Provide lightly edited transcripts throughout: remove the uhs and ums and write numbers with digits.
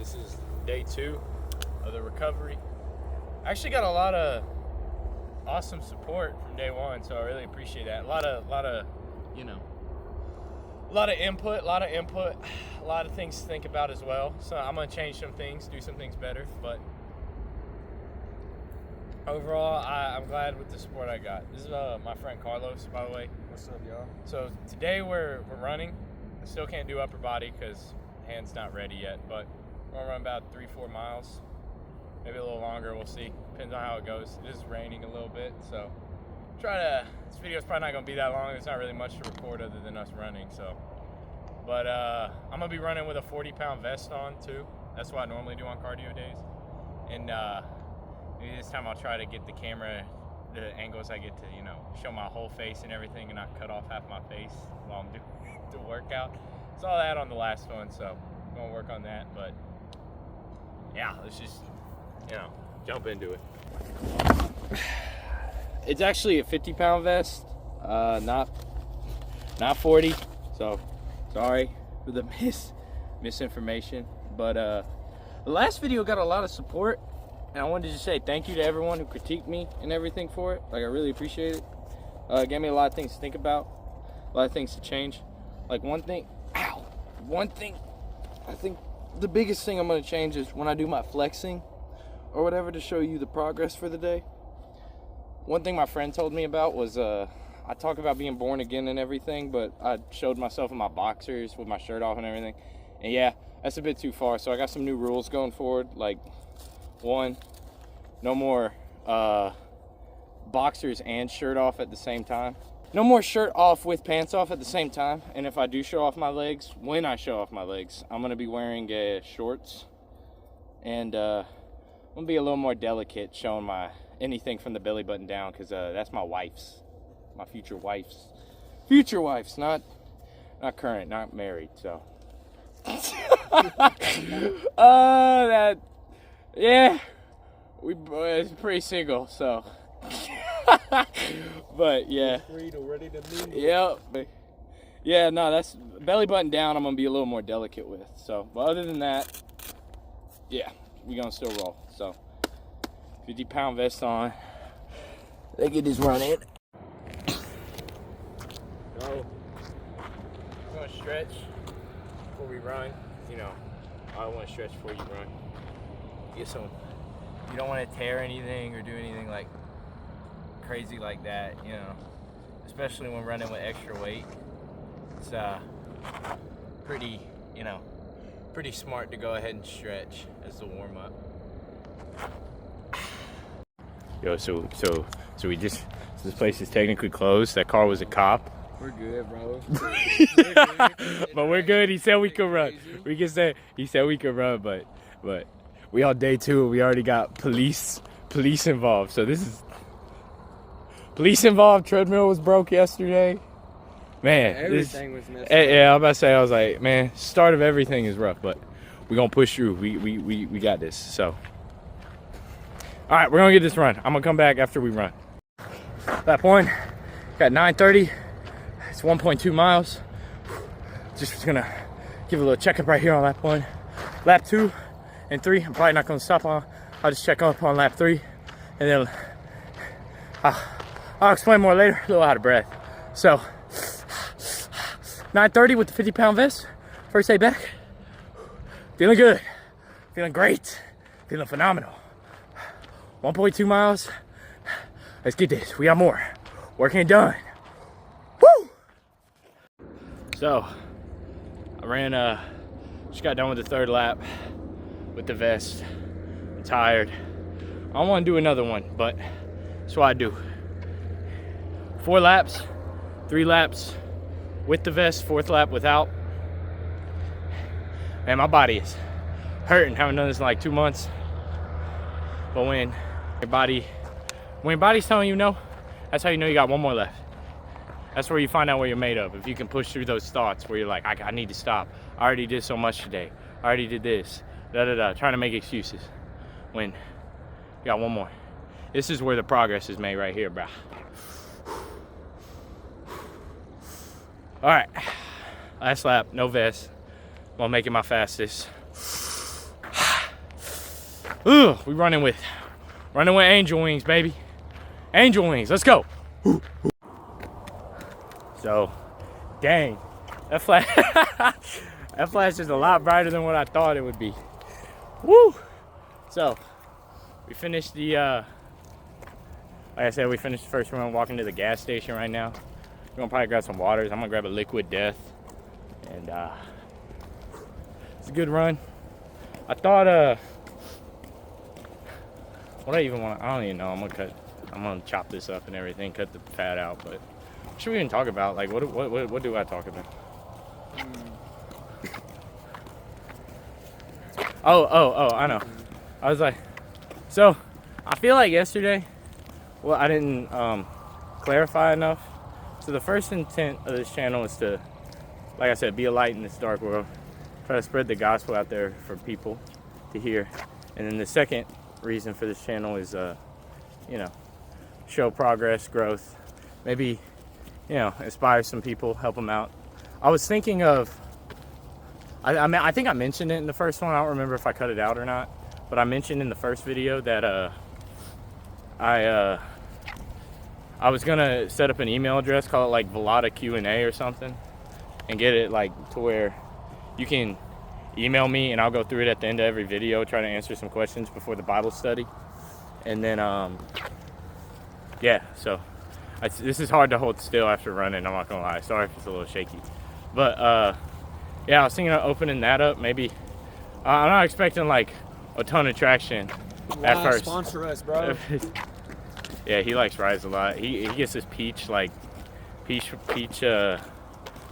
This is day 2 of the recovery. I actually got a lot of awesome support from day 1, so I really appreciate that. A lot of input, a lot of things to think about as well. So I'm gonna change some things, do some things better, but overall, I'm glad with the support I got. This is my friend Carlos, by the way. What's up, y'all? So today we're running. I still can't do upper body because hand's not ready yet, but we're gonna run about 3-4 miles, maybe a little longer. We'll see. Depends on how it goes. It is raining a little bit, so this video's probably not gonna be that long. There's not really much to record other than us running. So, but I'm gonna be running with a 40-pound vest on too. That's what I normally do on cardio days, and maybe this time I'll try to get the camera, the angles I get to, show my whole face and everything, and not cut off half my face while I'm doing the workout. Saw that on the last one, so I'm gonna work on that. But yeah, let's just jump into it. It's actually a 50-pound vest, not 40. So sorry for the misinformation. But the last video got a lot of support, and I wanted to just say thank you to everyone who critiqued me and everything for it. Like, I really appreciate it. It gave me a lot of things to think about, a lot of things to change. Like one thing, I think the biggest thing I'm gonna change is when I do my flexing or whatever to show you the progress for the day. One thing my friend told me about was I talk about being born again and everything, but I showed myself in my boxers with my shirt off and everything. And yeah, that's a bit too far. So I got some new rules going forward. Like, 1, no more boxers and shirt off at the same time. No more shirt off with pants off at the same time. And if I do show off my legs, when I show off my legs, I'm gonna be wearing shorts, and I'm gonna be a little more delicate showing my anything from the belly button down, because that's my future wife's, not current, not married. So it's pretty single, so but yeah, free to ready to mingle. Yeah, no, that's belly button down. I'm gonna be a little more delicate with. So, but other than that, yeah, we gonna still roll. So, 50-pound vest on. Let's get this run in. Go. I'm gonna stretch before we run. I don't want to stretch before you run. Get some. You don't want to tear anything or do anything like crazy like that, especially when running with extra weight. It's pretty smart to go ahead and stretch as the warm up. Yo, so this place is technically closed. That car was a cop. We're good, bro. But we're good. He said we could run. He said we could run, but we on day 2. We already got police involved. So this is police involved. Treadmill was broke yesterday. Man, everything was messed up. Yeah, I'm about to say, I was like, man, start of everything is rough, but we're gonna push through. We got this. So, all right, we're gonna get this run. I'm gonna come back after we run. Lap 1, got 9:30. It's 1.2 miles. Just gonna give a little checkup right here on lap 1. Lap 2 and 3, I'm probably not gonna stop on. I'll just check up on lap 3, and then I'll explain more later. A little out of breath. So, 9:30 with the 50-pound vest. First day back. Feeling good. Feeling great. Feeling phenomenal. 1.2 miles. Let's get this. We got more. Work ain't done. Woo! So, I just got done with the 3rd lap with the vest. I'm tired. I don't want to do another one, but that's what I do. 4 laps, 3 laps with the vest, 4th lap without. Man, my body is hurting. Haven't done this in like 2 months. But when your body's telling you no, that's how you know you got 1 more left. That's where you find out what you're made of. If you can push through those thoughts where you're like, I need to stop. I already did so much today. I already did this. Trying to make excuses when you got 1 more. This is where the progress is made right here, bro. All right, last lap, no vest. I'm gonna make it my fastest. Ugh, we running with angel wings, baby. Angel wings, let's go. So, dang, that flash, that flash is a lot brighter than what I thought it would be. Woo! So, we finished the, like I said, we finished the first one. I'm walking to the gas station right now. We're gonna probably grab some waters. I'm gonna grab a Liquid Death, and it's a good run. I thought, what I even want, I don't even know. I'm gonna chop this up and everything, cut the fat out, but what should we even talk about? Like, what do I talk about? Oh, I know. I was like, so I feel like yesterday, well, I didn't clarify enough. So the first intent of this channel is to, like I said, be a light in this dark world. Try to spread the gospel out there for people to hear. And then the second reason for this channel is, you know, show progress, growth, maybe, you know, inspire some people, help them out. I was thinking of, I think I mentioned it in the first one. I don't remember if I cut it out or not, but I mentioned in the first video that I was gonna set up an email address, call it like velottaqanda or something, and get it like to where you can email me and I'll go through it at the end of every video, try to answer some questions before the Bible study. And then yeah, so this is hard to hold still after running, I'm not gonna lie. Sorry if it's a little shaky, but yeah, I was thinking of opening that up. Maybe I'm not expecting like a ton of traction at first. Sponsor us, bro. Yeah, he likes rides a lot. He gets this peach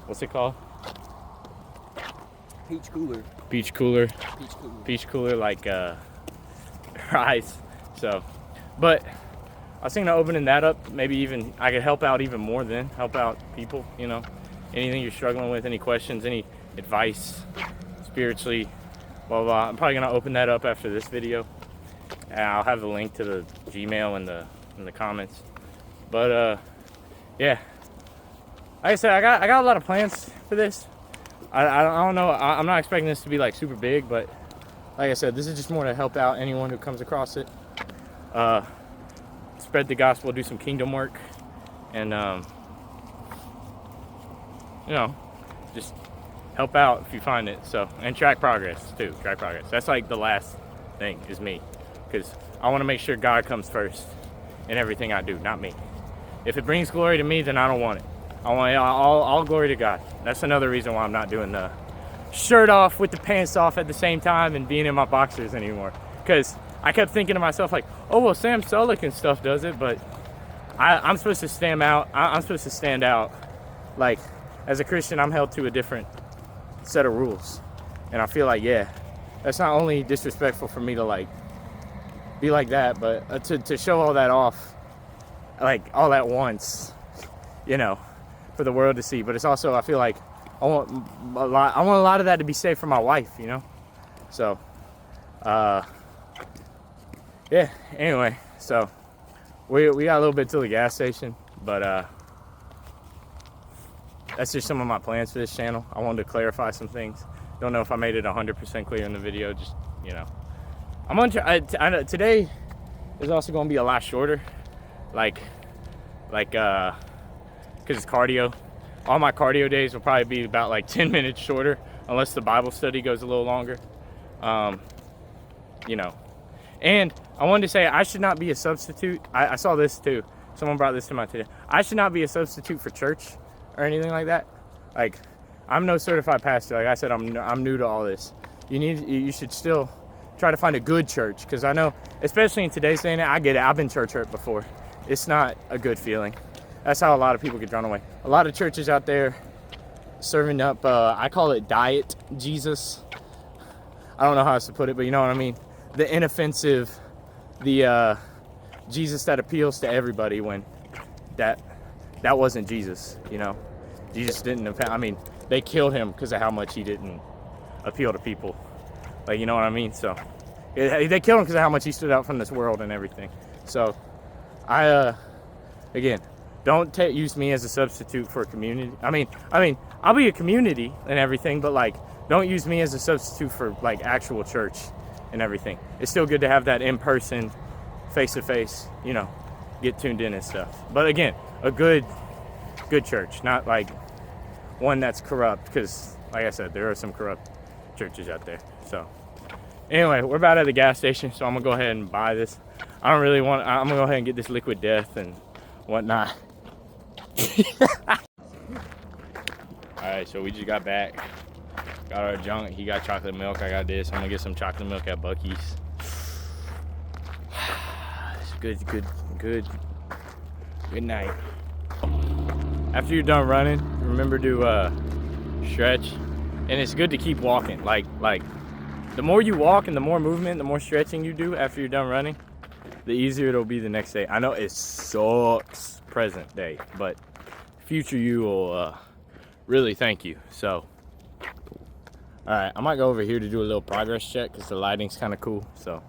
what's it called? Peach cooler. Peach cooler like rice. So, but I was thinking of opening that up. Maybe even I could help out even more then. Help out people, you know. Anything you're struggling with, any questions, any advice, spiritually, blah, blah. I'm probably gonna open that up after this video. And I'll have the link to the Gmail in the comments. But yeah. Like I said, I got a lot of plans for this. I don't know. I'm not expecting this to be like super big, but like I said, this is just more to help out anyone who comes across it. Spread the gospel, do some kingdom work, and you know, just help out if you find it. So, and track progress too. Track progress. That's like the last thing is me, because I want to make sure God comes first in everything I do, not me. If it brings glory to me, then I don't want it. I want all glory to God. That's another reason why I'm not doing the shirt off with the pants off at the same time and being in my boxers anymore. Because I kept thinking to myself like, oh well, Sam Solik and stuff does it, but I'm supposed to stand out. I'm supposed to stand out. Like as a Christian, I'm held to a different set of rules, and I feel like that's not only disrespectful for me to like be like that, but to show all that off, like all at once, you know, for the world to see. But it's also, I feel like I want a lot of that to be saved for my wife, you know. So yeah, anyway, so we got a little bit to the gas station, but that's just some of my plans for this channel. I wanted to clarify some things. Don't know if I made it 100% clear in the video. Just, you know, I'm gonna try. Today is also gonna be a lot shorter, like because it's cardio. All my cardio days will probably be about like 10 minutes shorter, unless the Bible study goes a little longer. You know, and I wanted to say I should not be a substitute. I saw this too. Someone brought this to my attention. I should not be a substitute for church or anything like that. Like, I'm no certified pastor. Like I said, I'm new to all this. You should still try to find a good church, because I know, especially in today's day and age, I get it. I've been church hurt before. It's not a good feeling. That's how a lot of people get drawn away. A lot of churches out there serving up, I call it diet Jesus. I don't know how else to put it, but you know what I mean. The inoffensive, the Jesus that appeals to everybody, when that wasn't Jesus, you know. Jesus didn't, I mean, they killed him because of how much he didn't appeal to people. Like, you know what I mean? So, they killed him because of how much he stood out from this world and everything. So, again, don't use me as a substitute for a community. I mean, I'll be a community and everything, but like, don't use me as a substitute for like actual church. and everything. It's still good to have that in person, face to face, you know, get tuned in and stuff. But again, a good church, not like one that's corrupt, because like I said, there are some corrupt churches out there. So anyway, we're about at the gas station, so I'm gonna go ahead and buy this. I'm gonna go ahead and get this liquid death and whatnot. Alright, so we just got back. Got our junk. He got chocolate milk. I got this. I'm gonna get some chocolate milk at Buc-ee's. It's good night. After you're done running, remember to stretch. And it's good to keep walking. Like the more you walk and the more movement, the more stretching you do after you're done running, the easier it'll be the next day. I know it sucks present day, but future you will really thank you. So, all right, I might go over here to do a little progress check because the lighting's kind of cool. So,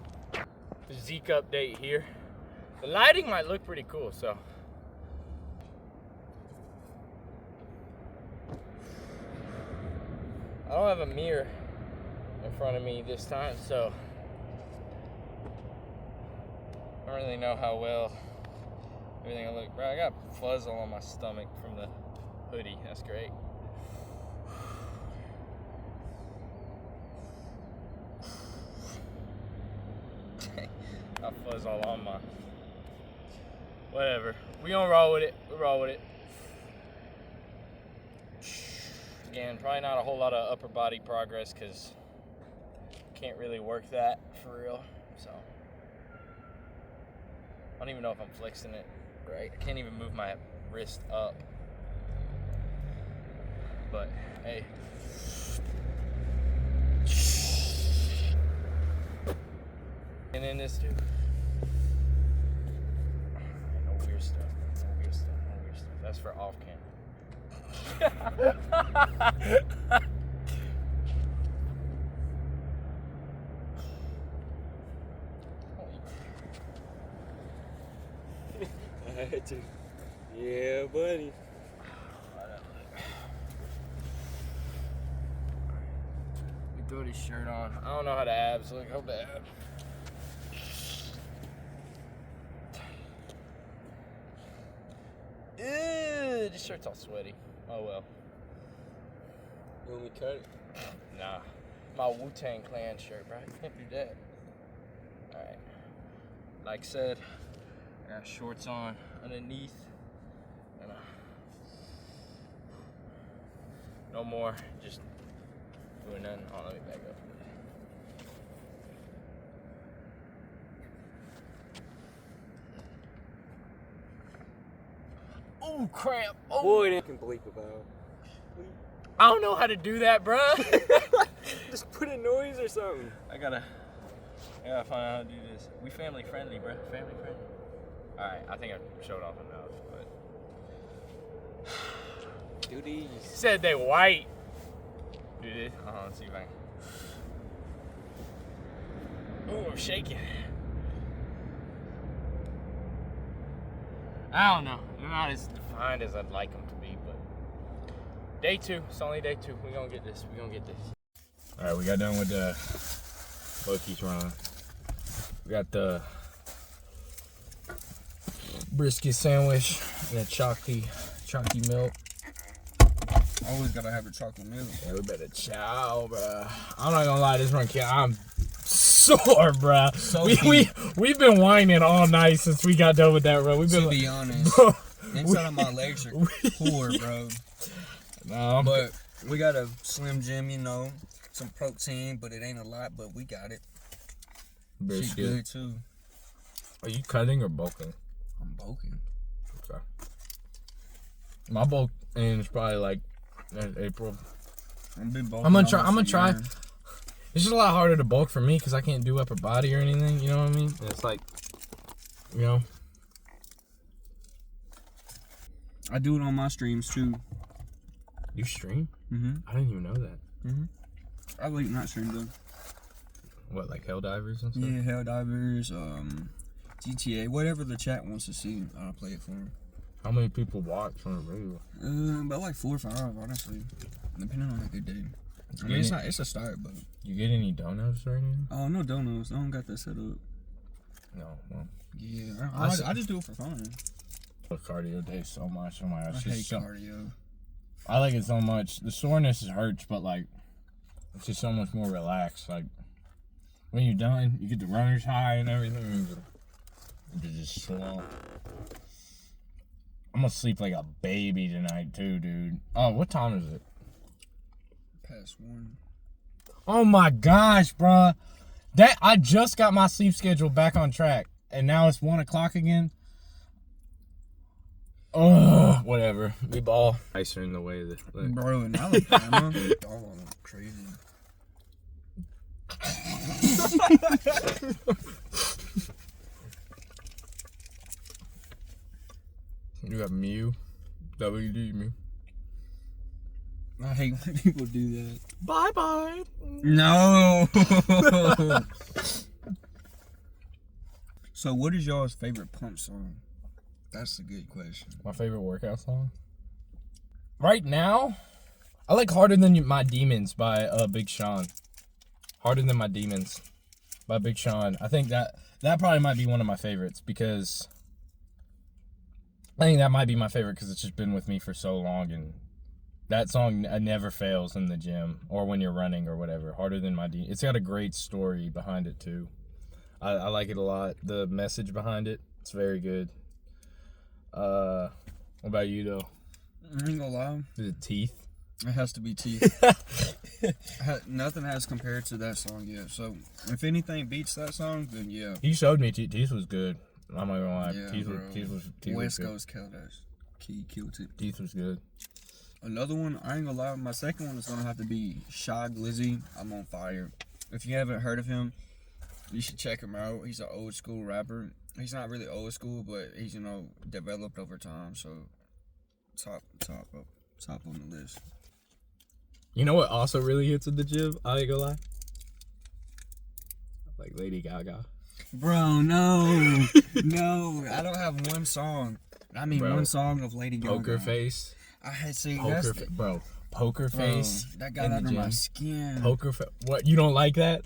Zeke update here. The lighting might look pretty cool. So, I don't have a mirror in front of me this time, so I don't really know how well everything will look. Bro, I got fuzz all on my stomach from the hoodie. That's great. Got fuzz all on my... Whatever. We gonna roll with it. We roll with it. Again, probably not a whole lot of upper body progress because can't really work that for real. So I don't even know if I'm flexing it right. I can't even move my wrist up. But hey. And in this too. No weird stuff. No weird stuff. No weird stuff. That's for off camera. Yeah, buddy. We throw this shirt on. I don't know how the abs look. Hope the abs. Ew, this shirt's all sweaty. Oh well. You want me to cut it? Nah. My Wu-Tang Clan shirt, bro. You can't do that. Alright. Like I said, I got shorts on underneath. And no more. Just doing nothing. Oh, let me back up. Oh, cramp. Oh. Boy, they can bleep about. I don't know how to do that, bro. Just put a noise or something. I gotta find out how to do this. We family friendly, bro. Family friendly. Alright, I think I showed off enough, but. Do these. Said they white. Do this. Let's see if I can. Ooh, I'm shaking. I don't know. They're not as defined as I'd like them to be, but day 2. It's only day 2. We're gonna get this. We're gonna get this. All right, we got done with the Buc-ee's run. We got the brisket sandwich and a chalky milk. Always gotta have a chocolate milk. Yeah, we better chow, bro. I'm not gonna lie, this run I'm sore, bro. So we've been whining all night since we got done with that run. We've been, to be honest, bro, inside of my legs are poor, bro. No, but we got a Slim Jim, you know, some protein, but it ain't a lot. But we got it. She's good too. Are you cutting or bulking? I'm bulking. Okay. My bulk ends probably like in April. I'm gonna try. It's just a lot harder to bulk for me because I can't do upper body or anything. You know what I mean? And it's like, you know. I do it on my streams too. You stream? Mm-hmm. I didn't even know that. Mm-hmm. I like not stream though. What, like Hell Divers and stuff? Yeah, Hell Divers, GTA, whatever the chat wants to see, I'll play it for them. How many people watch on the radio? About like 4 or 5, honestly, depending on a good day. I mean, it's a start, but You get any donuts or anything? oh, no donuts. I don't got that set up. No. Well, Yeah, I just do it for fun. I love cardio day so much. Oh my gosh, I hate cardio. I like it so much. The soreness hurts, but like, it's just so much more relaxed. Like, when you're done, you get the runner's high and everything. You're just slow. I'm gonna sleep like a baby tonight too, dude. Oh, what time is it? Past 1. Oh my gosh, bruh. I just got my sleep schedule back on track, and now it's 1 o'clock again. Oh, whatever. We ball. Ice are in the way. Bro, in Alabama, oh, crazy. You got Mew. WD Mew. I hate when people do that. Bye. No. So, what is y'all's favorite pump song? That's a good question. My favorite workout song? Right now, I like Harder Than My Demons by Big Sean. Harder Than My Demons by Big Sean. I think that probably might be one of my favorites because I think that might be my favorite because it's just been with me for so long, and that song never fails in the gym or when you're running or whatever. Harder Than My Demons. It's got a great story behind it too. I like it a lot. The message behind it, it's very good. What about you though? I ain't gonna lie. Is it Teeth? It has to be Teeth. Nothing has compared to that song yet. So if anything beats that song, then yeah. You showed me Teeth was good. I'm not gonna lie. Yeah, Teeth bro. was West good. Coast killed us. Killed it. Teeth was good. Another one, I ain't gonna lie. My second one is gonna have to be Shy Glizzy. I'm on fire. If you haven't heard of him, you should check him out. He's an old school rapper. He's not really old school, but he's, developed over time. So top on the list. You know what also really hits at the gym? I ain't gonna lie. Like Lady Gaga. Bro, no. No. I don't have one song. I mean, Bro, one song of Lady Gaga. Poker Face. I had seen Poker Face. That got under my skin. What? You don't like that?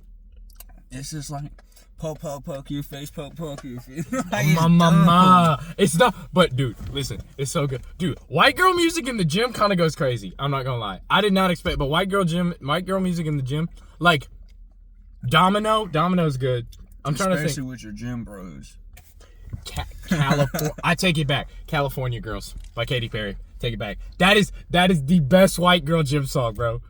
It's just like poke your face, poke your face. Mama. It's not. But dude, listen, it's so good. Dude, white girl music in the gym kind of goes crazy. I'm not gonna lie. I did not expect, but white girl music in the gym, like Domino's good. I'm trying to think. Especially with your gym bros. California. I take it back. California Girls by Katy Perry. Take it back. That is the best white girl gym song, bro.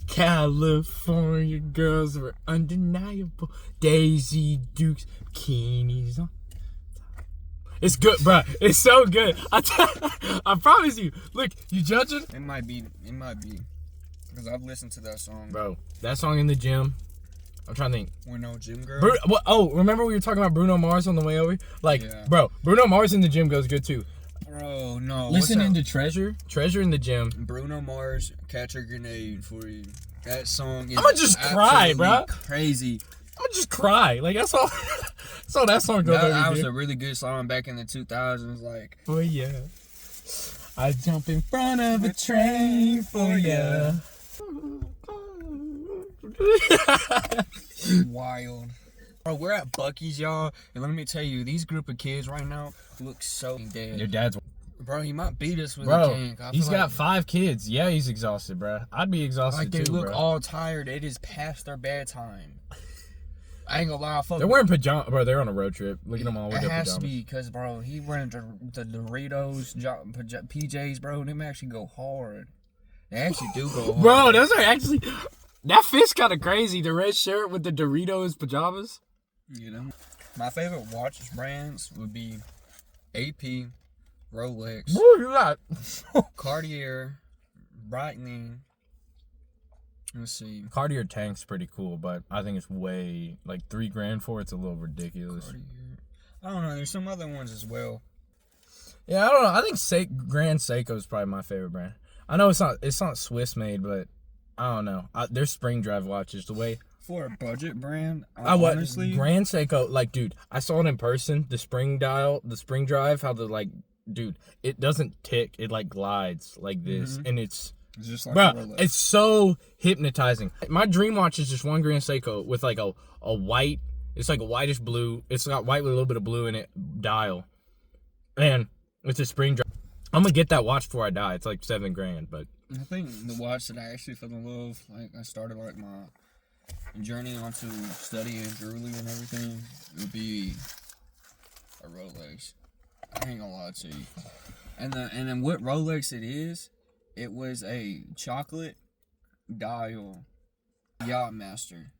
California girls were undeniable. Daisy Dukes, bikinis on. It's good, bro. It's so good. I promise you. Look, you judging? It might be. Because I've listened to that song. Bro, that song in the gym. I'm trying to think. We're no gym girl. Remember we were talking about Bruno Mars on the way over? Like, yeah. Bro, Bruno Mars in the gym goes good too. Bro, no. Listening to Treasure in the gym. Bruno Mars, Catch a Grenade for you. That song is I'ma just cry, bro. Crazy. I'ma just cry. Like, that's all. That's all that song goes over. That was a really good song back in the 2000s. Like, oh yeah, I jump in front of a train for ya. Wild. Bro, we're at Buc-ee's, y'all, and let me tell you, these group of kids right now look so dead. Your dad's... Bro, he might beat us with a tank. He's got 5 kids. Yeah, he's exhausted, bro. I'd be exhausted too, Like, they look bro. all tired. It is past their bedtime. I ain't gonna lie. They're wearing pajamas, bro. They're on a road trip. Look at them all with their pajamas. It has to be, because, bro, he wearing the Doritos, PJs, bro. Them actually go hard. They actually do go hard. Bro, those are actually... That fit's kind of crazy. The red shirt with the Doritos pajamas. You know? My favorite watch brands would be AP, Rolex, Woo, you're not. Cartier, Breitling. Let's see. Cartier tank's pretty cool, but I think it's way, like, $3,000 for it's a little ridiculous. Cartier. I don't know. There's some other ones as well. Yeah, I don't know. I think Grand Seiko's probably my favorite brand. I know it's not Swiss made, but I don't know. Their spring drive watches, the way. For a budget brand, honestly, Grand Seiko, like, dude, I saw it in person. The spring drive, how the, like, dude, it doesn't tick. It, like, glides like this, and it's It's just like Bro, a Rolex. it's so hypnotizing. My dream watch is just one Grand Seiko with like a white, it's like a whitish blue. It's got white with a little bit of blue in it dial. And it's a spring drive. I'm gonna get that watch before I die. It's like $7,000, but I think the watch that I actually fell in love, like I started like my journey onto studying jewelry and everything, it would be a Rolex. I ain't gonna lie to you. And then what Rolex it is, it was a chocolate dial Yachtmaster.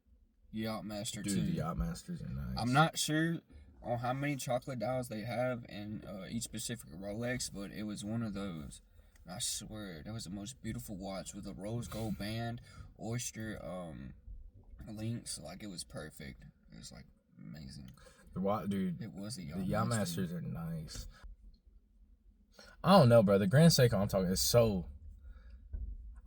Yachtmaster 2. dude, the Yachtmasters are nice. I'm not sure on how many chocolate dials they have in each specific Rolex, but it was one of those. I swear, that was the most beautiful watch with a rose gold band, oyster links. Like, it was perfect. It was like amazing. Dude, It was a the Yachtmaster. Yachtmasters are nice. I don't know, bro. The Grand Seiko I'm talking is so.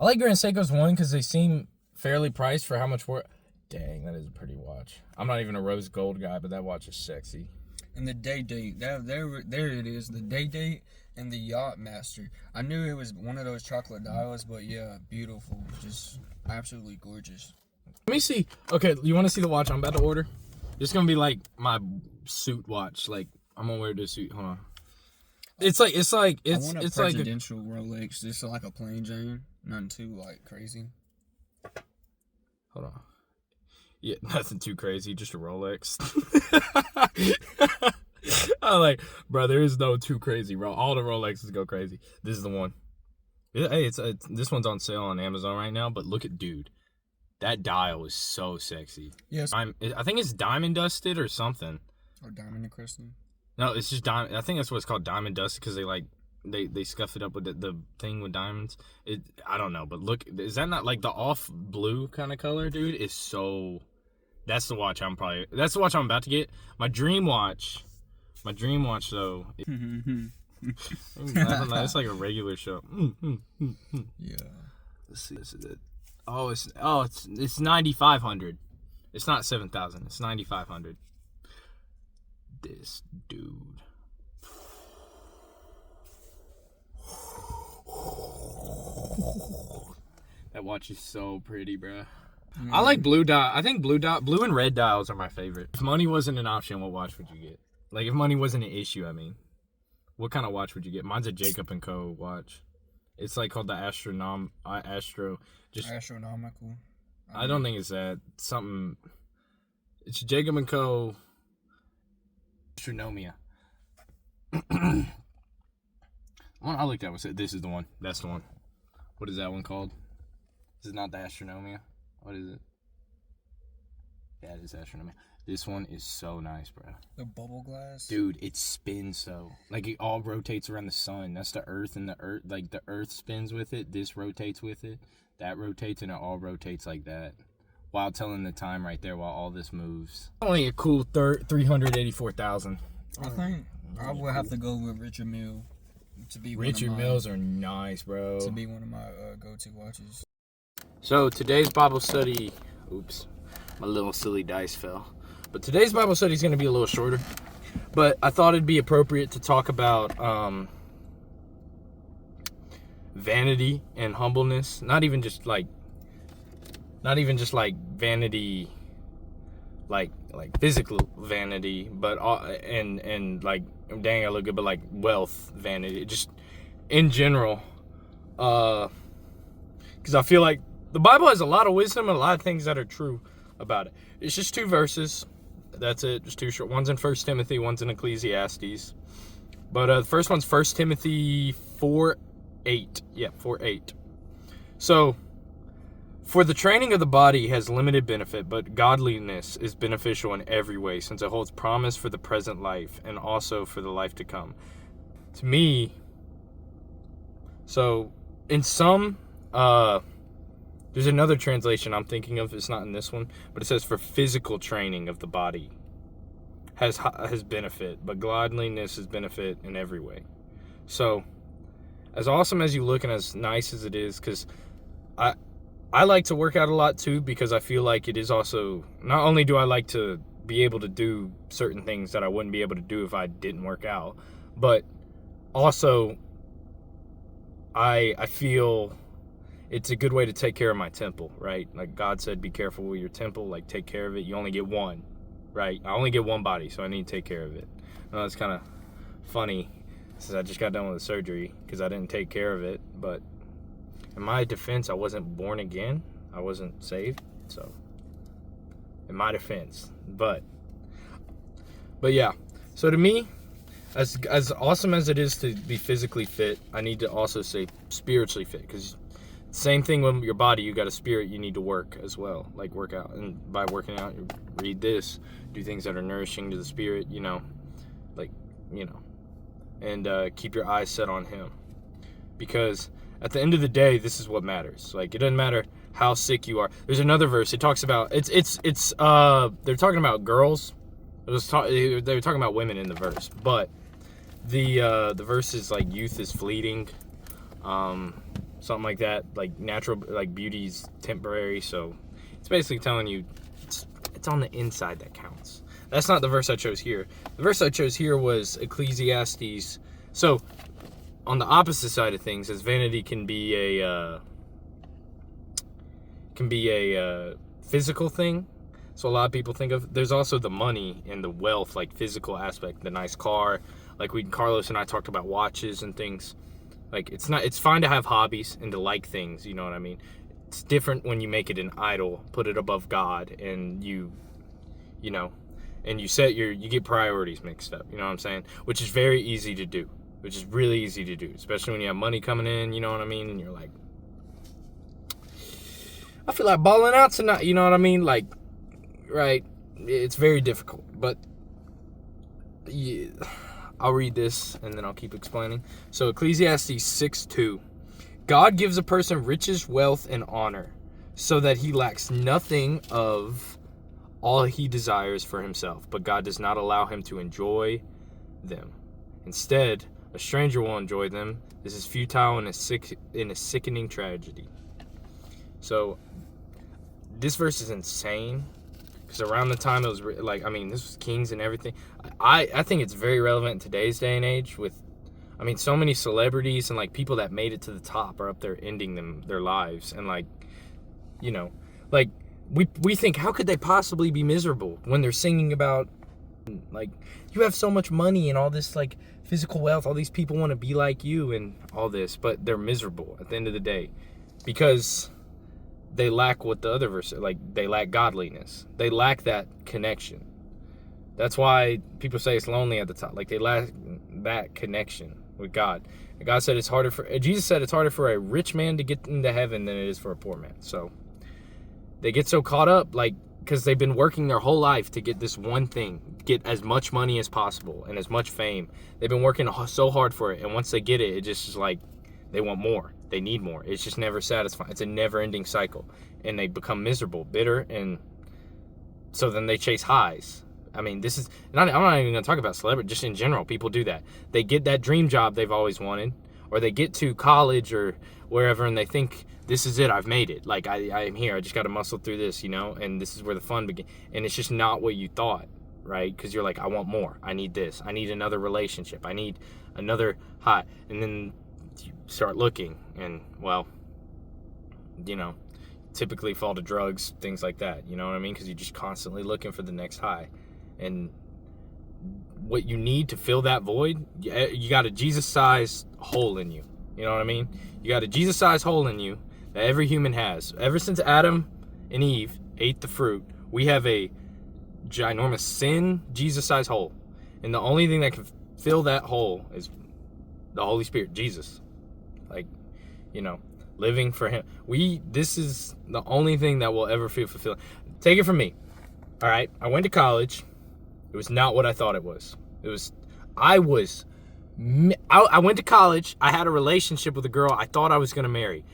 I like Grand Seikos one because they seem fairly priced for how much work. Dang, that is a pretty watch. I'm not even a rose gold guy, but that watch is sexy. And the day date, there it is. The day date and the Yachtmaster. I knew it was one of those chocolate dials, but yeah, beautiful, just absolutely gorgeous. Let me see. Okay, you want to see the watch I'm about to order? It's gonna be like my suit watch. Like I'm gonna wear this suit. Hold on. It's like I want a it's like presidential Rolex, just like a plain Jane, nothing too like crazy. hold on. Yeah, nothing too crazy, just a Rolex. I'm like, bro, there is no too crazy, bro. All the Rolexes go crazy. This is the one. Hey, this one's on sale on Amazon right now. But look at, dude, that dial is so sexy. Yes. I think it's diamond dusted or something. Or diamond encrusted. No, it's just diamond. I think that's what it's called, diamond dusted, because they scuff it up with the thing with diamonds. I don't know, but look, is that not like the off blue kind of color, dude? It's so. That's the watch I'm about to get. My dream watch though. I don't know, it's like a regular show. Yeah. Let's see. This is it. It's 9,500. It's not 7,000. It's 9,500. This dude. That watch is so pretty, bro. I like blue dial. I think blue and red dials are my favorite. If money wasn't an option, what watch would you get? Like, if money wasn't an issue, I mean, what kind of watch would you get? Mine's a Jacob & Co. watch. It's like called the Astronomical. I don't think it's that. Something. It's Jacob & Co. Astronomia. One I looked at was this is the one. That's the one. What is that one called? This is not the Astronomia. What is it? Yeah, it is Astronomia. This one is so nice, bro. The bubble glass? Dude, it spins so. Like, it all rotates around the sun. That's the earth, and the earth, like, the earth spins with it. This rotates with it. That rotates, and it all rotates like that. While telling the time right there while all this moves. Only a cool 384,000. I think I would have to go with Richard Mille to be Richard Milles are nice, bro. To be one of my go-to watches. So today's Bible study, oops, my little silly dice fell. But today's Bible study is going to be a little shorter. But I thought it'd be appropriate to talk about vanity and humbleness. Not even just like vanity, like physical vanity, but and like, dang, I look good, but like wealth vanity, just in general. Because I feel like the Bible has a lot of wisdom and a lot of things that are true about it. It's just 2 verses. That's it. Just 2 short. One's in 1 Timothy, one's in Ecclesiastes. But the first one's 1 Timothy 4:8. Yeah, 4:8. So, for the training of the body has limited benefit, but godliness is beneficial in every way, since it holds promise for the present life and also for the life to come. To me, so in some, there's another translation I'm thinking of. It's not in this one, but it says for physical training of the body has benefit, but godliness is benefit in every way. So, as awesome as you look and as nice as it is, because I like to work out a lot too, because I feel like it is also, not only do I like to be able to do certain things that I wouldn't be able to do if I didn't work out, but also I feel it's a good way to take care of my temple, right? Like God said, be careful with your temple, like take care of it. You only get one, right? I only get one body, so I need to take care of it. I know it's kind of funny since I just got done with the surgery because I didn't take care of it, but in my defense, I wasn't born again. I wasn't saved, so in my defense. But yeah, so to me, as awesome as it is to be physically fit, I need to also say spiritually fit, because same thing with your body. You got a spirit, you need to work as well, like work out. And by working out, you read this, do things that are nourishing to the spirit, and keep your eyes set on him. Because at the end of the day, this is what matters. Like, it doesn't matter how sick you are. There's another verse. It talks about, they're talking about girls. They were talking about women in the verse, but the verse is like, youth is fleeting, something like that. Like natural, like beauty's temporary. So it's basically telling you it's on the inside that counts. That's not the verse I chose here. The verse I chose here was Ecclesiastes. So on the opposite side of things, as vanity can be a physical thing. So a lot of people think of, there's also the money and the wealth, like physical aspect, the nice car. Like Carlos and I talked about watches and things. Like it's fine to have hobbies and to like things, you know what I mean? It's different when you make it an idol, put it above God, and you get priorities mixed up, you know what I'm saying? Which is very easy to do, which is really easy to do, especially when you have money coming in, you know what I mean? And you're like, I feel like balling out tonight, you know what I mean? Like, right, it's very difficult, but yeah, I'll read this and then I'll keep explaining. So Ecclesiastes 6:2, God gives a person riches, wealth, and honor, so that he lacks nothing of all he desires for himself, but God does not allow him to enjoy them. Instead, a stranger will enjoy them. This is futile and a sickening tragedy. So this verse is insane, because around the time it was this was kings and everything. I think it's very relevant in today's day and age with, so many celebrities and like people that made it to the top are up there ending their lives. And we think, how could they possibly be miserable when they're singing about, like, you have so much money and all this like physical wealth, all these people want to be like you and all this, but they're miserable at the end of the day because they lack what the other verse, like they lack godliness. They lack that connection. That's why people say it's lonely at the top. Like they lack that connection with God. And God said Jesus said it's harder for a rich man to get into heaven than it is for a poor man. So they get so caught up, like, because they've been working their whole life to get this one thing, get as much money as possible and as much fame. They've been working so hard for it. And once they get it, it just is like, they want more. They need more. It's just never satisfying. It's a never-ending cycle. And they become miserable, bitter, and so then they chase highs. This is, I'm not even going to talk about celebrity, just in general, people do that. They get that dream job they've always wanted, or they get to college or wherever, and they think, this is it, I've made it. Like, I'm here, I just got to muscle through this, and this is where the fun begins. And it's just not what you thought, right? Because you're like, I want more. I need this. I need another relationship. I need another high. And then you start looking, and, typically fall to drugs, things like that, you know what I mean? Because you're just constantly looking for the next high. And what you need to fill that void, you got a Jesus-sized hole in you. You know what I mean? You got a Jesus-sized hole in you that every human has. Ever since Adam and Eve ate the fruit, we have a ginormous sin, Jesus-sized hole. And the only thing that can fill that hole is the Holy Spirit, Jesus. Living for him. This is the only thing that will ever feel fulfilling. Take it from me. All right? I went to college. It was not what I thought it was. I went to college. I had a relationship with a girl I thought I was going to marry.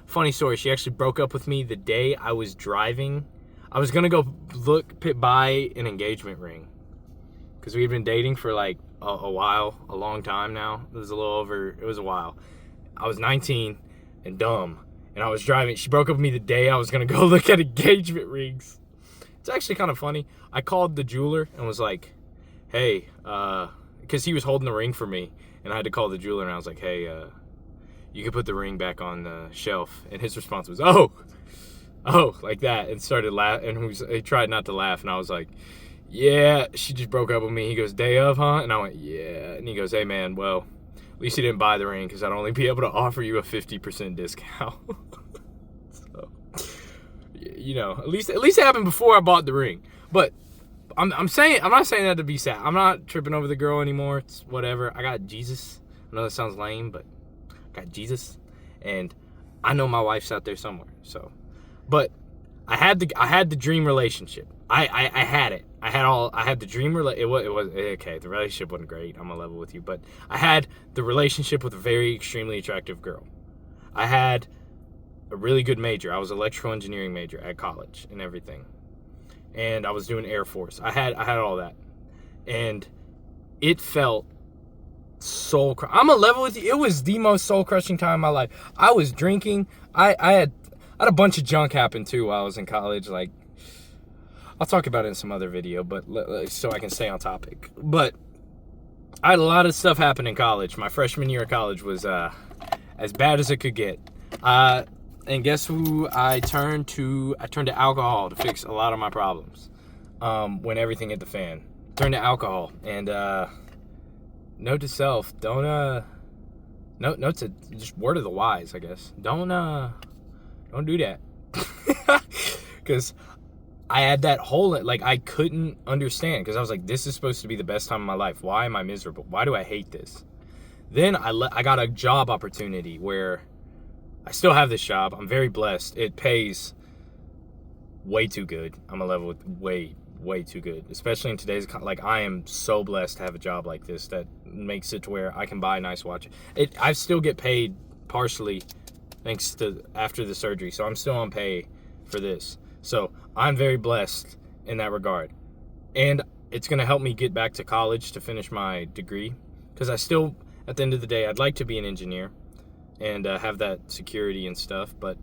Funny story, she actually broke up with me the day I was driving. I was going to go buy an engagement ring. Because we had been dating for like a while, a long time now. It was a while. I was 19 and dumb. And I was driving. She broke up with me the day I was going to go look at engagement rings. It's actually kind of funny. I called the jeweler and was like, hey, because he was holding the ring for me. And I had to call the jeweler and I was like, hey, you can put the ring back on the shelf. And his response was, oh, like that, and started laughing. And he tried not to laugh, and I was like, yeah, she just broke up with me. He goes, day of, huh? And I went, yeah. And he goes, hey, man, well, at least you didn't buy the ring, because I'd only be able to offer you a 50% discount. So, you know, at least it happened before I bought the ring. But I'm not saying that to be sad. I'm not tripping over the girl anymore. It's whatever. I got Jesus. I know that sounds lame, but I got Jesus, and I know my wife's out there somewhere. So, but I had the dream relationship. I had it. I had the dream it was okay. The relationship wasn't great. I'm gonna level with you, but I had the relationship with a very extremely attractive girl. I had a really good major. I was an electrical engineering major at college and everything. And I was doing Air Force. I had all that. And it felt I'm gonna level with you. It was the most soul-crushing time of my life. I was drinking. I had a bunch of junk happen too while I was in college. Like, I'll talk about it in some other video, but so I can stay on topic. But I had a lot of stuff happen in college. My freshman year of college was as bad as it could get. And guess who I turned to? I turned to alcohol to fix a lot of my problems. When everything hit the fan, turned to alcohol. And note to self: note to just word of the wise, I guess. Don't do that, because I had that hole. Like, I couldn't understand, because I was like, this is supposed to be the best time of my life. Why am I miserable? Why do I hate this? Then I got a job opportunity where I still have this job. I'm very blessed. It pays way too good. I'm a level with way too good. Especially in today's, like, I am so blessed to have a job like this that makes it to where I can buy a nice watch. I still get paid partially thanks to after the surgery. So I'm still on pay for this. So I'm very blessed in that regard. And it's going to help me get back to college to finish my degree. Because I still, at the end of the day, I'd like to be an engineer and have that security and stuff, but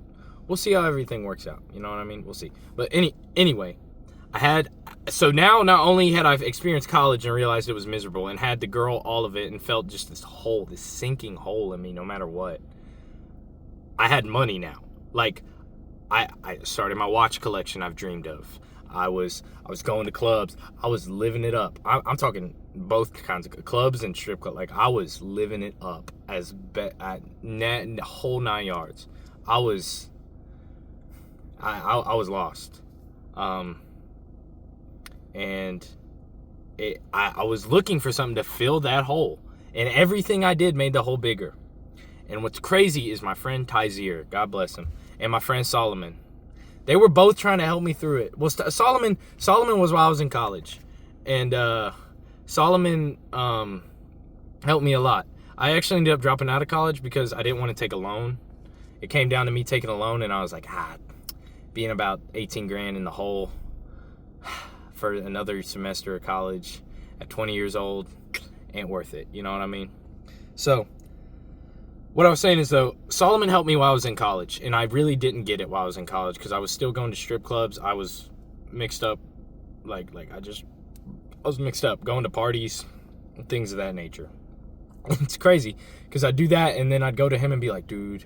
we'll see how everything works out. You know what I mean? We'll see. But anyway, so now not only had I experienced college and realized it was miserable and had the girl, all of it, and felt just this sinking hole in me no matter what, I had money now. Like, I started my watch collection I've dreamed of. I was going to clubs. I was living it up. I'm talking both kinds of clubs and strip club. Like, I was living it up the whole 9 yards. I was lost. And I was looking for something to fill that hole, and everything I did made the hole bigger. And what's crazy is my friend Tyzeire, God bless him, and my friend Solomon. They were both trying to help me through it. Well, Solomon was while I was in college, and Solomon helped me a lot. I actually ended up dropping out of college because I didn't want to take a loan. It came down to me taking a loan, and I was like, being about 18 grand in the hole for another semester of college at 20 years old ain't worth it. You know what I mean? So what I was saying is, though, Solomon helped me while I was in college, and I really didn't get it while I was in college because I was still going to strip clubs. I was mixed up, I was mixed up, going to parties, things of that nature. It's crazy because I'd do that, and then I'd go to him and be like, dude,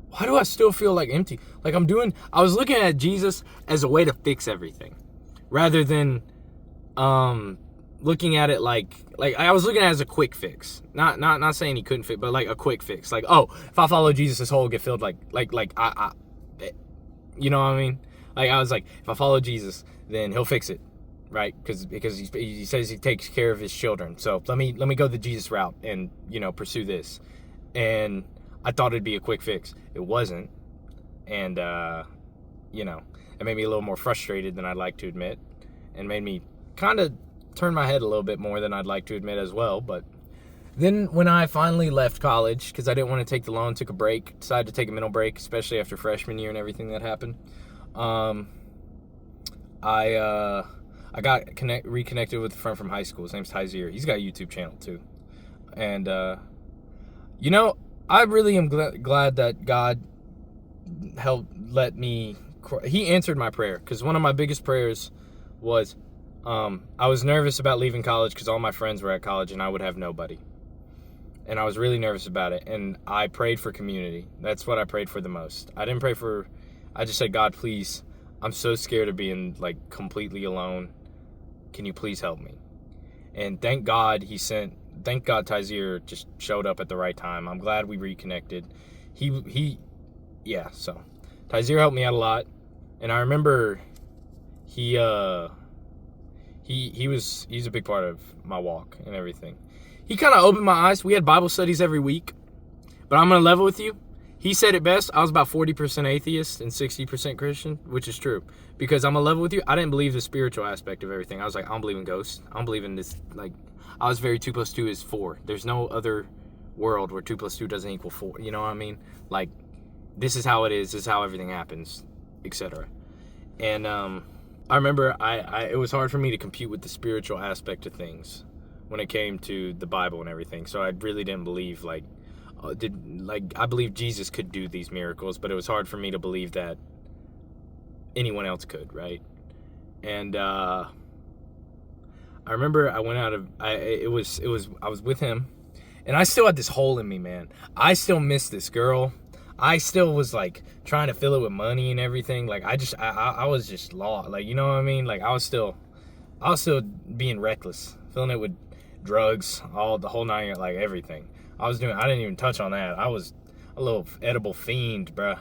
why do I still feel like empty? Like, I was looking at Jesus as a way to fix everything rather than looking at it like I was looking at it as a quick fix. Not saying he couldn't fix, but like a quick fix. Like, oh, if I follow Jesus, this hole will get filled. Like I you know what I mean? Like, I was like, if I follow Jesus, then he'll fix it, right? Because he says he takes care of his children. So let me go the Jesus route and, you know, pursue this. And I thought it'd be a quick fix. It wasn't. And you know, it made me a little more frustrated than I'd like to admit, and made me kind of turn my head a little bit more than I'd like to admit as well. But then when I finally left college, because I didn't want to take the loan, took a break, decided to take a mental break, especially after freshman year and everything that happened, I got reconnected with a friend from high school. His name's Tyzeire. He's got a YouTube channel too. And you know, I really am glad that God helped let me. He answered my prayer, because one of my biggest prayers was, I was nervous about leaving college because all my friends were at college and I would have nobody. and I was really nervous about it, and I prayed for community. That's what I prayed for the most. I didn't pray for, I just said, God, please, I'm so scared of being like completely alone. Can you please help me? And thank God Tyzeire just showed up at the right time. I'm glad we reconnected. So Tyzeire helped me out a lot. And I remember he's a big part of my walk and everything. He kind of opened my eyes. We had Bible studies every week. But I'm going to level with you. He said it best. I was about 40% atheist and 60% Christian, which is true. Because I'm going to level with you. I didn't believe the spiritual aspect of everything. I was like, I don't believe in ghosts. I don't believe in this. Like, I was very 2 + 2 is 4. There's no other world where 2 + 2 doesn't equal 4. You know what I mean? Like, this is how it is. This is how everything happens, etc. And I remember it was hard for me to compute with the spiritual aspect of things when it came to the Bible and everything. So I really didn't believe, I believe Jesus could do these miracles, but it was hard for me to believe that anyone else could, right? And I remember I went out of, I was with him, and I still had this hole in me, man. I still missed this girl. I still was like trying to fill it with money and everything. Like I was just lost. Like, you know what I mean? Like I was still being reckless, filling it with drugs, the whole 9 years, like everything. I didn't even touch on that. I was a little edible fiend, bruh.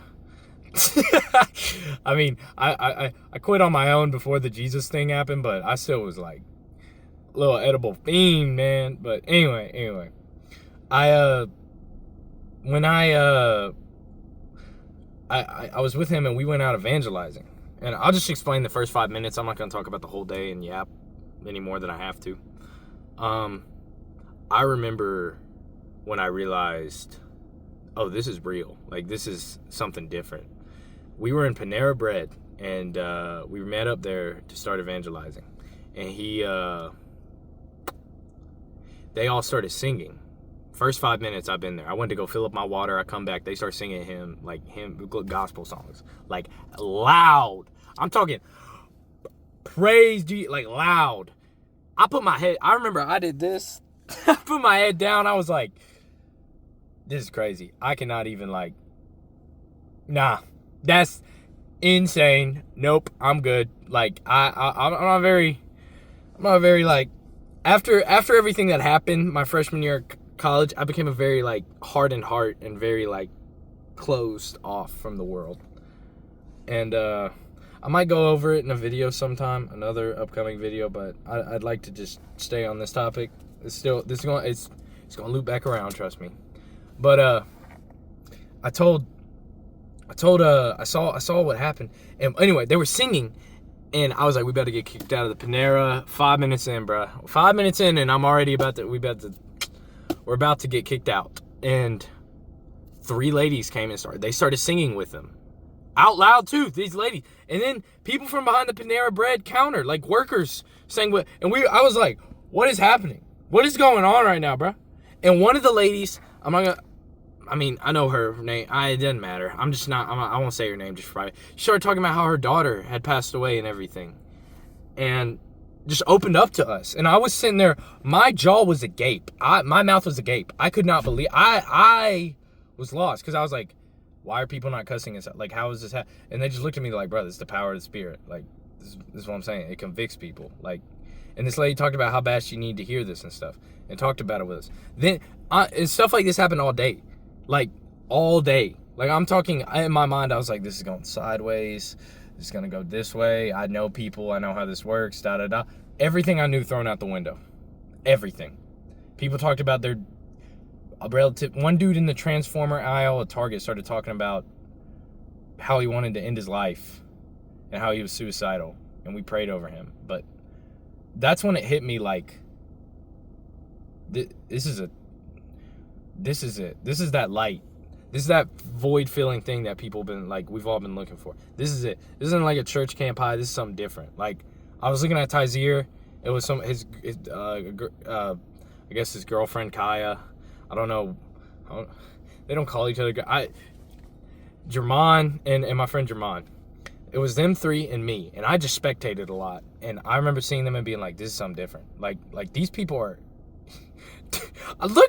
I mean, I quit on my own before the Jesus thing happened, but I still was like a little edible fiend, man. But anyway, I was with him and we went out evangelizing. And I'll just explain the first 5 minutes. I'm not going to talk about the whole day and yap any more than I have to. I remember when I realized, oh, this is real. Like, this is something different. We were in Panera Bread, and we met up there to start evangelizing. And they all started singing. First 5 minutes I've been there. I went to go fill up my water. I come back. They start singing hymn gospel songs. Like, loud. I'm talking praise Jesus, like loud. I remember I did this. I put my head down. I was like, this is crazy. I cannot even nah, that's insane. Nope, I'm good. Like, I'm not very like, after everything that happened my freshman year at college, I became a very like hardened heart and very like closed off from the world. And I might go over it in a video sometime, another upcoming video, but I'd like to just stay on this topic. It's gonna loop back around, trust me. But I saw what happened. And anyway, they were singing, and I was like, we better get kicked out of the Panera. 5 minutes in, bruh. 5 minutes in, and I'm already we're about to get kicked out. And 3 ladies came and they started singing with them. Out loud too, these ladies. And then people from behind the Panera Bread counter, like workers, sang with, and I was like, what is happening? What is going on right now, bruh? And one of the ladies, I know her name. It doesn't matter. I won't say her name just for private. She started talking about how her daughter had passed away and everything. And just opened up to us. And I was sitting there, my jaw was agape. My mouth was agape. I could not believe, I was lost. Because I was like, why are people not cussing us out? Like, how is this happening? And they just looked at me like, bro, this is the power of the Spirit. Like, this is what I'm saying. It convicts people. Like, and this lady talked about how bad she needed to hear this and stuff. And talked about it with us. Then, and stuff like this happened all day. Like, all day. Like, I'm talking, in my mind, I was like, this is going sideways. This is going to go this way. I know people. I know how this works. Da-da-da. Everything I knew thrown out the window. Everything. People talked about their relative. One dude in the Transformer aisle at Target started talking about how he wanted to end his life and how he was suicidal. And we prayed over him. But that's when it hit me like, this is it. This is that light. This is that void filling thing that we've all been looking for. This is it. This isn't like a church camp high. This is something different. Like, I was looking at Tyzeire. It was I guess his girlfriend Kaya. I don't know. They don't call each other. Jermon and my friend Jermon. It was them 3 and me, and I just spectated a lot. And I remember seeing them and being like, this is something different. Like these people are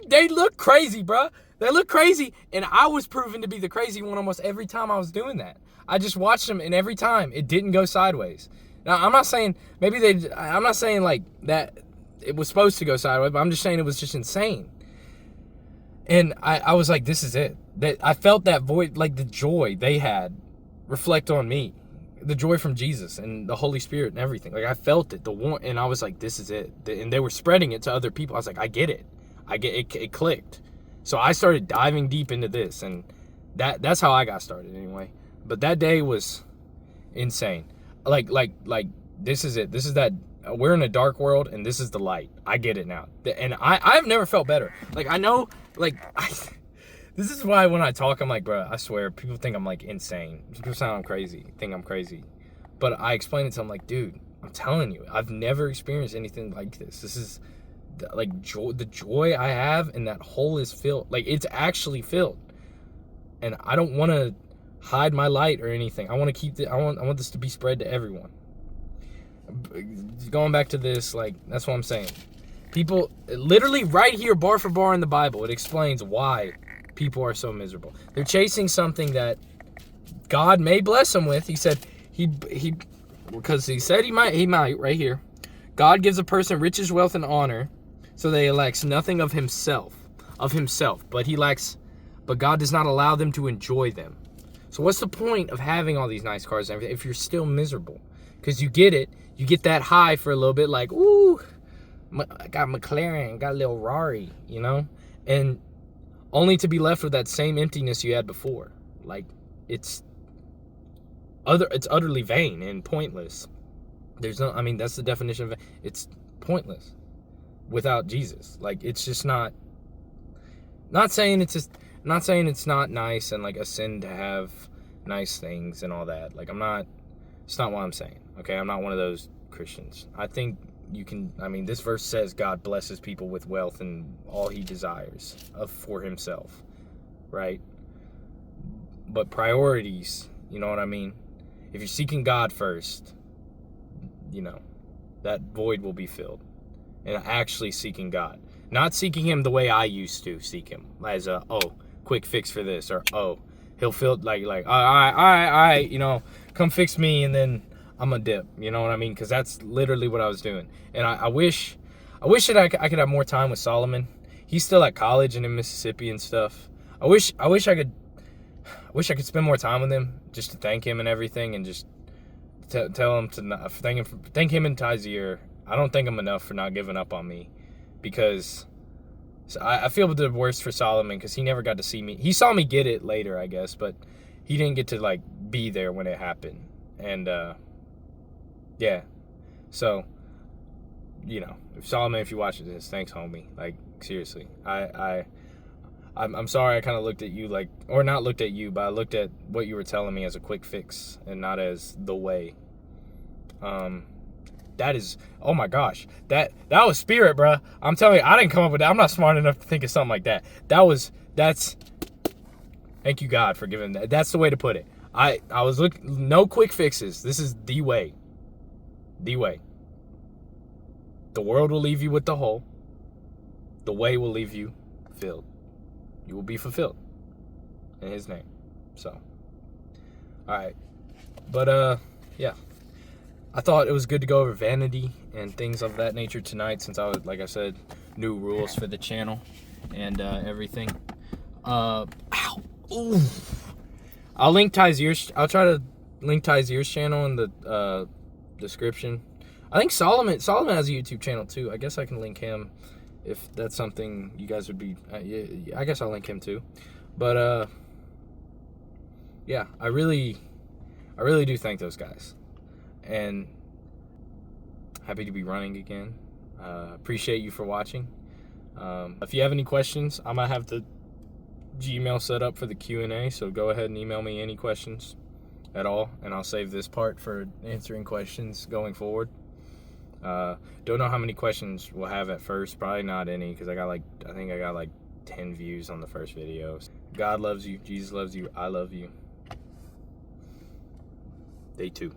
They look crazy, bro. They look crazy, and I was proven to be the crazy one almost every time I was doing that. I just watched them, and every time it didn't go sideways. Now, I'm not saying I'm not saying like that it was supposed to go sideways, but I'm just saying it was just insane. And I was like, this is it. That I felt that void, like the joy they had reflect on me. The joy from Jesus and the Holy Spirit and everything. Like I felt it, and I was like, this is it. And they were spreading it to other people. I was like, I get it. It clicked. So I started diving deep into this, and that's how I got started anyway. But that day was insane. Like this is it. This is that we're in a dark world, and this is the light. I get it now. And I've never felt better. Like I know, this is why when I talk, I'm like, bro, I swear, people think I'm like insane. People think I'm crazy. But I explain it to them like, dude, I'm telling you, I've never experienced anything like this. This is like joy. The joy I have, and that hole is filled. Like it's actually filled. And I don't want to hide my light or anything. I want to keep I want this to be spread to everyone. Going back to this, like that's what I'm saying. People, literally right here, bar for bar in the Bible, it explains why people are so miserable. They're chasing something that God may bless them with. He said because he said he might right here. God gives a person riches, wealth, and honor, so that he lacks nothing of himself, but God does not allow them to enjoy them. So what's the point of having all these nice cars and everything if you're still miserable? Because you get that high for a little bit, like, ooh, I got McLaren, got a little Rari, you know? And only to be left with that same emptiness you had before. Like, it's utterly vain and pointless. That's the definition of it's pointless without Jesus. Like, it's just not saying it's not nice and like a sin to have nice things and all that. Like, it's not what I'm saying. Okay, I'm not one of those Christians. I think this verse says God blesses people with wealth and all he desires for himself, right? But priorities, you know what I mean? If you're seeking God first, that void will be filled. And actually seeking God. Not seeking him the way I used to seek him. As a, quick fix for this. Or, he'll feel like all right, come fix me and then I'm a dip. You know what I mean? Because that's literally what I was doing. And I wish that I could have more time with Solomon. He's still at college and in Mississippi and stuff. I wish I could spend more time with him just to thank him and everything, and just tell him to thank him and Tyzeire. I don't thank him enough for not giving up on me, because I feel the worst for Solomon because he never got to see me. He saw me get it later, I guess, but he didn't get to like be there when it happened. And yeah, so if Solomon, if you watch this, thanks, homie. Like, seriously, I'm sorry I kind of looked at you like, or not looked at you, but I looked at what you were telling me as a quick fix and not as the way. That is, oh my gosh, that was spirit, bro. I'm telling you, I didn't come up with that. I'm not smart enough to think of something like that. That's thank you, God, for giving that. That's the way to put it. I was looking, no quick fixes. This is the way. The way. The world will leave you with the hole. The way will leave you filled. You will be fulfilled in his name. So, all right. But, yeah. I thought it was good to go over vanity and things of that nature tonight, since I was, like I said, new rules for the channel and everything. Ow. Ooh. I'll try to link Tyzeire's channel in the description. I think Solomon has a YouTube channel too. I guess I can link him if that's something you guys would be. I guess I'll link him too. But yeah, I really do thank those guys, and happy to be running again. Appreciate you for watching. If you have any questions, I might have the Gmail set up for the Q&A, so go ahead and email me any questions at all, and I'll save this part for answering questions going forward. Don't know how many questions we'll have at first. Probably not any, because I think I got like 10 views on the first video. God loves you. Jesus loves you. I love you. Day 2.